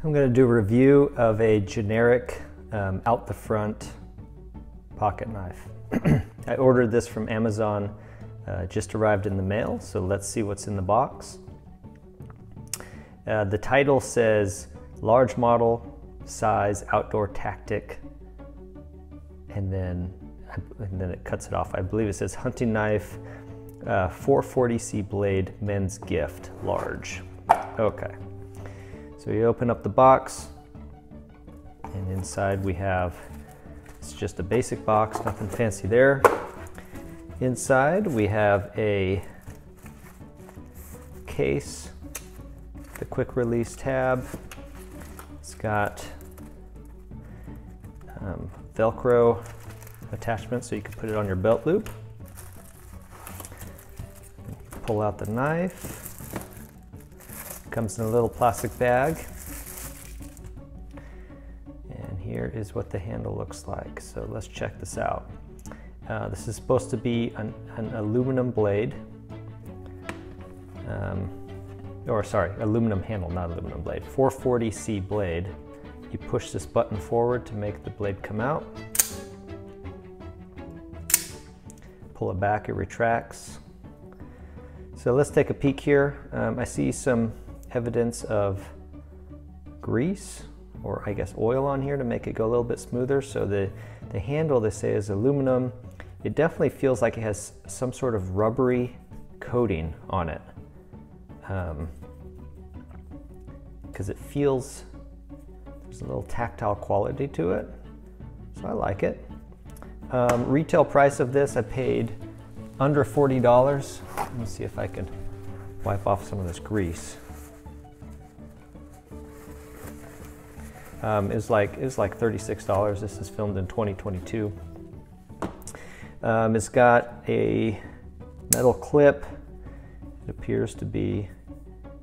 I'm going to do a review of a generic out the front pocket knife. I ordered this from Amazon, just arrived in the mail, so let's see what's in the box. The title says large model size outdoor tactic, and then it cuts it off. I believe it says hunting knife 440C blade men's gift large. Okay, so you open up the box, and inside we have, it's just a basic box, nothing fancy there. Inside we have a case, the quick release tab. It's got Velcro attachment so you can put it on your belt loop. Pull out the knife. Comes in a little plastic bag. And here is what the handle looks like. So let's check this out. This is supposed to be an aluminum blade. Aluminum handle, not aluminum blade. 440C blade. You push this button forward to make the blade come out. Pull it back, it retracts. So let's take a peek here. I see some evidence of grease, or I guess oil on here to make it go a little bit smoother. So the handle, they say, is aluminum. It definitely feels like it has some sort of rubbery coating on it. Because it feels, there's a little tactile quality to it. So I like it. Retail price of this, I paid under $40. Let me see if I can wipe off some of this grease. It was like $36. This is filmed in 2022. It's got a metal clip. It appears to be,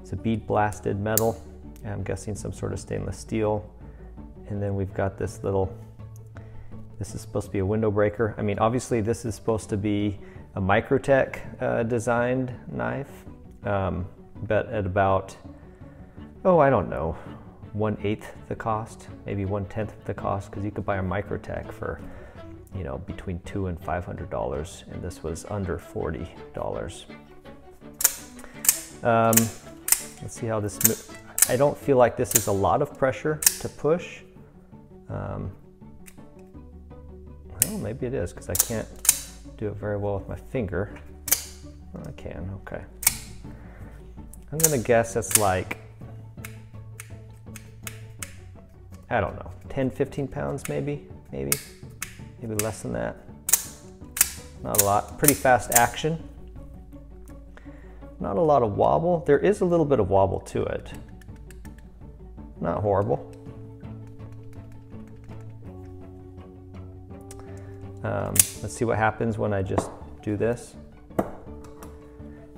it's a bead blasted metal. I'm guessing some sort of stainless steel. And then we've got this little, this is supposed to be a window breaker. I mean, obviously this is supposed to be a Microtech designed knife, but at about, oh, I don't know, 1/8 the cost, maybe 1/10 the cost, because you could buy a Microtech for, you know, between $200 and $500, and this was under $40. Let's see how this, I don't feel like this is a lot of pressure to push. Well, maybe it is, because I can't do it very well with my finger. Oh, I can, okay. I'm gonna guess it's like, I don't know, 10, 15 pounds maybe less than that. Not a lot, pretty fast action. Not a lot of wobble. There is a little bit of wobble to it. Not horrible. Let's see what happens when I just do this.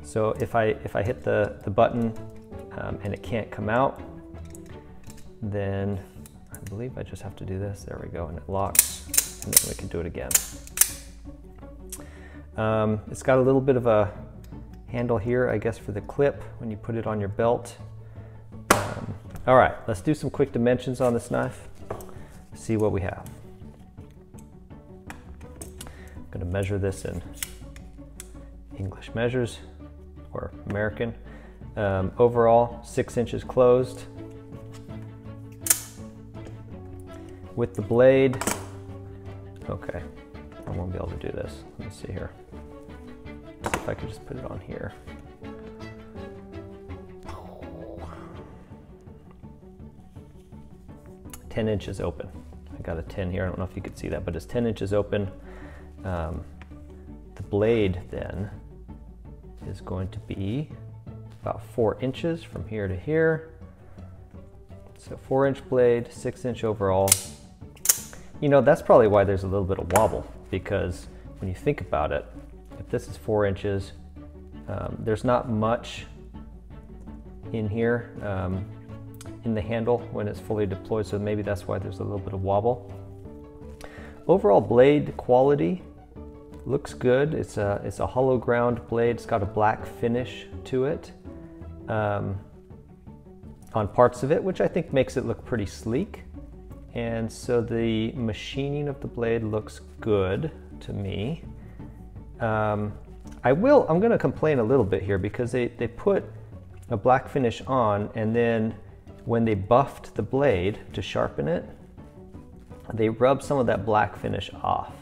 So if I hit the button and it can't come out, then I believe I just have to do this. There we go, and it locks, and then we can do it again. It's got a little bit of a handle here, I guess, for the clip when you put it on your belt. All right, let's do some quick dimensions on this knife. See what we have. I'm going to measure this in English measures, or American. Overall, 6 inches closed. With the blade, okay, I won't be able to do this. Let me see here. See if I can just put it on here. $10 inches open. I got a 10 here. I don't know if you could see that, but it's 10 inches open. The blade then is going to be about 4 inches from here to here. So 4-inch blade, 6-inch overall. You know, that's probably why there's a little bit of wobble, because when you think about it, if this is 4 inches, there's not much in here in the handle when it's fully deployed, so maybe that's why there's a little bit of wobble. Overall blade quality looks good. It's a hollow ground blade. It's got a black finish to it. on parts of it, which I think makes it look pretty sleek. And so the machining of the blade looks good to me. I'm gonna complain a little bit here because they put a black finish on, and then when they buffed the blade to sharpen it, they rubbed some of that black finish off.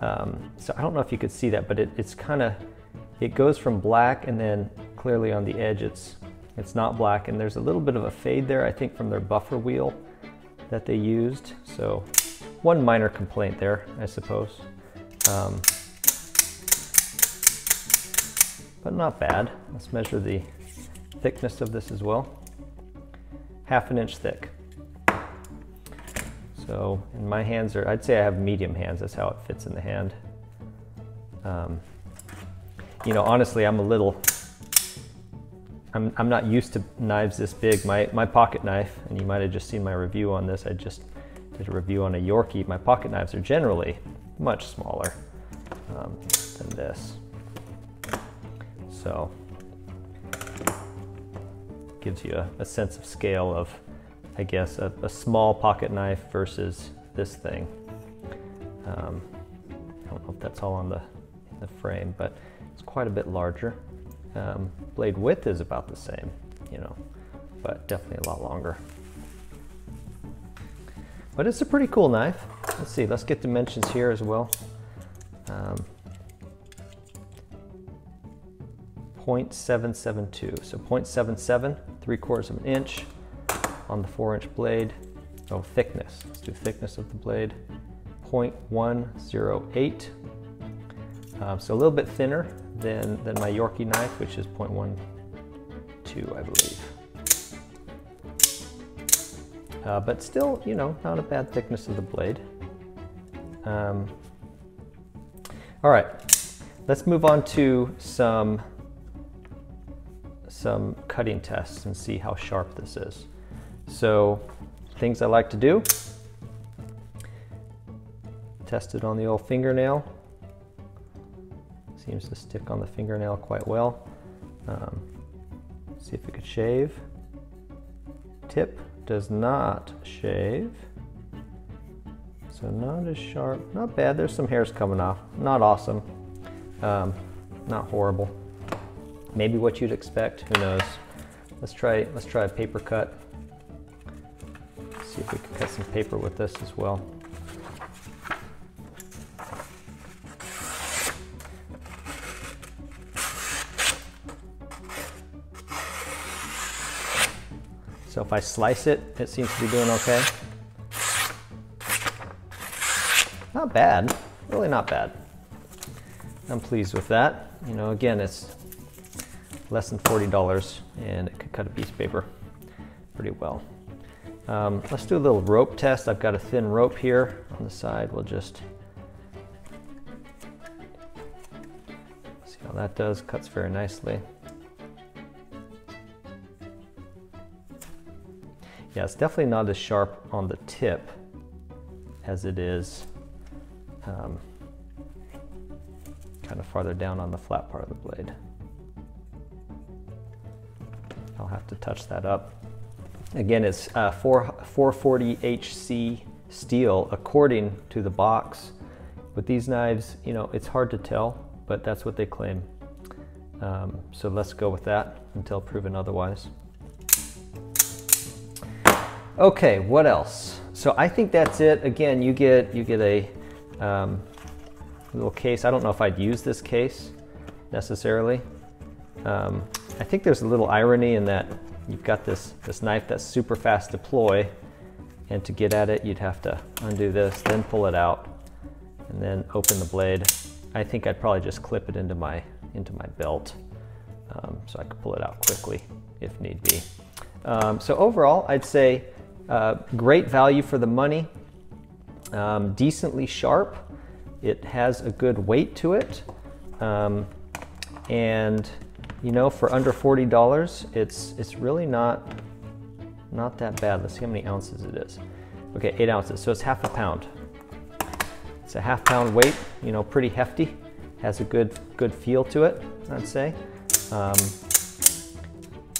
So I don't know if you could see that, but it goes from black, and then clearly on the edge it's not black, and there's a little bit of a fade there, I think, from their buffer wheel that they used. So one minor complaint there, I suppose. But not bad. Let's measure the thickness of this as well. 1/2 inch thick. So, and my hands are, I'd say I have medium hands. That's how it fits in the hand. You know, honestly, I'm not used to knives this big. My pocket knife, and you might have just seen my review on this. I just did a review on a Yorkie. My pocket knives are generally much smaller than this. So, gives you a sense of scale of, I guess, a small pocket knife versus this thing. I don't know if that's all on the frame, but it's quite a bit larger. Blade width is about the same, you know, but definitely a lot longer. But it's a pretty cool knife. Let's see, let's get dimensions here as well. 0.772, so 0.77, 3/4 of an inch on the 4-inch blade. Oh, thickness, let's do thickness of the blade. 0.108, so a little bit thinner than my Yorkie knife, which is 0.12, I believe. But still, you know, not a bad thickness of the blade. All right, let's move on to some cutting tests and see how sharp this is. So, things I like to do: test it on the old fingernail. Seems to stick on the fingernail quite well. See if it could shave. Tip does not shave. So not as sharp, not bad. There's some hairs coming off. Not awesome, not horrible. Maybe what you'd expect, who knows. Let's try a paper cut. See if we can cut some paper with this as well. So if I slice it, it seems to be doing okay. Not bad, really not bad. I'm pleased with that. You know, again, it's less than $40 and it could cut a piece of paper pretty well. Let's do a little rope test. I've got a thin rope here on the side. We'll just see how that does. Cuts very nicely. Yeah, it's definitely not as sharp on the tip as it is kind of farther down on the flat part of the blade. I'll have to touch that up. Again, it's 440 HC steel according to the box. With these knives, you know, it's hard to tell, but that's what they claim. So let's go with that until proven otherwise. Okay, what else? So I think that's it. Again, you get a little case. I don't know if I'd use this case necessarily. I think there's a little irony in that you've got this knife that's super fast deploy, and to get at it, you'd have to undo this, then pull it out, and then open the blade. I think I'd probably just clip it into my belt, so I could pull it out quickly if need be. So overall, I'd say great value for the money, decently sharp. It has a good weight to it, and you know, for under $40, it's really not that bad. Let's see how many ounces it is. Okay, 8 ounces, so it's ½ pound. It's a ½ pound weight, you know, pretty hefty. Has a good feel to it, I'd say.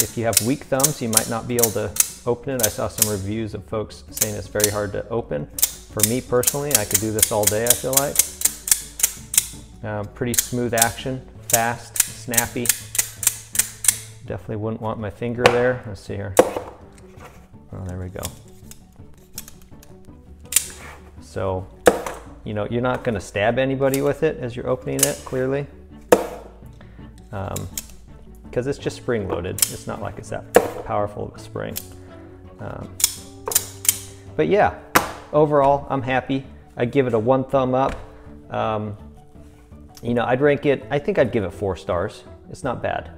If you have weak thumbs, you might not be able to open it. I saw some reviews of folks saying it's very hard to open. For me personally, I could do this all day, I feel like. Pretty smooth action, fast, snappy. Definitely wouldn't want my finger there. Let's see here. Oh, there we go. So, you know, you're not going to stab anybody with it as you're opening it, clearly. Because it's just spring loaded. It's not like it's that powerful of a spring. But yeah, overall, I'm happy. I'd give it a 1 thumb up. You know, I'd rank it, I think I'd give it 4 stars. It's not bad.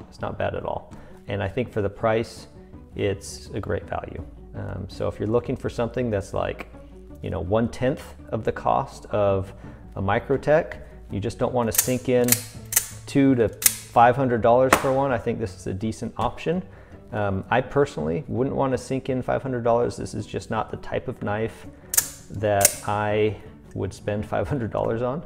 It's not bad at all. And I think for the price, it's a great value. So if you're looking for something that's like, you know, 1/10 of the cost of a Microtech, you just don't want to sink in $200 to $500 for one, I think this is a decent option. I personally wouldn't want to sink in $500. This is just not the type of knife that I would spend $500 on.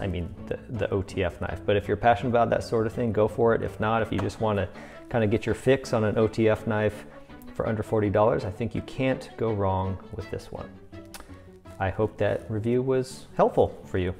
I mean, the OTF knife. But if you're passionate about that sort of thing, go for it. If not, if you just want to kind of get your fix on an OTF knife for under $40, I think you can't go wrong with this one. I hope that review was helpful for you.